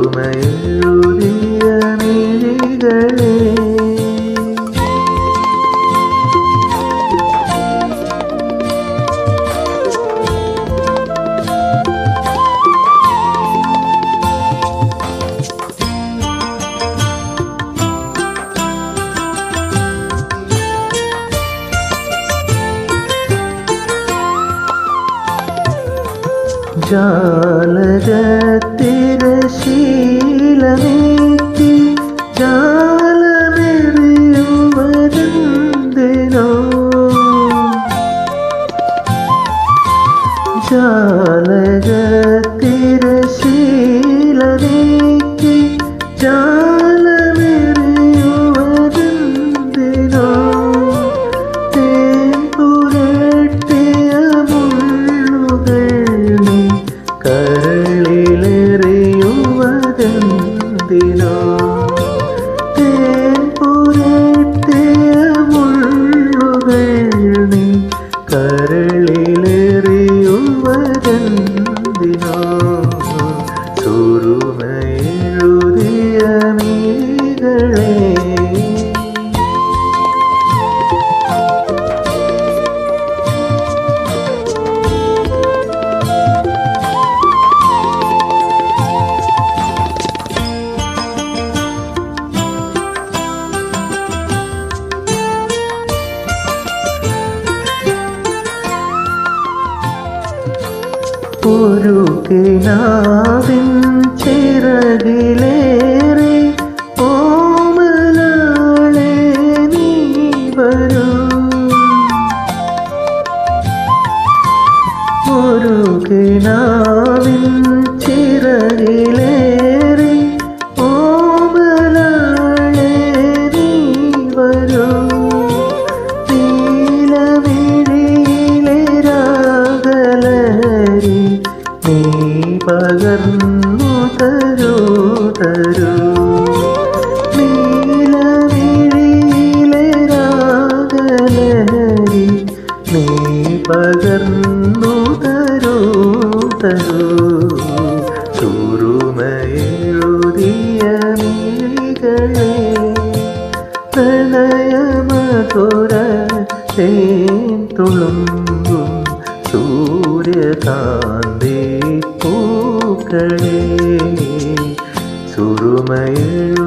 സുറുമയെഴുതിയ മിഴികളെ ജാലകത്തിരശീലമേറ്റി ജാലമെറിയുവതെന്തിനോ ജാലകത്തിരശീലമേറ്റി ജാലമെറിയുവതെന്തിനോ തേൻ പുരട്ടിയ മുള്ളുകൾ നീ കരളിലെറിയുവതെന്തിനോ തേൻ പുരട്ടിയ മുള്ളുകൾ നീ കരളിലെറിയുവതെന്തിനോ സുറുമയെഴുതിയ മിഴികളെ ഒരു കിനാവിൻ ചിറകിലേറി ഓമലാളെ നീ വരൂ ഒരു കിനാവിൻ ചിറകിലേറി ഓമലാളെ നീ വരൂ നീ പകർന്നു തരൂ തരൂ നീലമിഴിയിലെ രാഗലഹരി നീ പകർന്നു തരൂ തരൂ സുറുമയെഴുതിയ മിഴികളെ പ്രണയമധുര തേൻ തുളുമ്പും സൂര്യകാന്തി പൂക്കളെ സുറുമയിൽ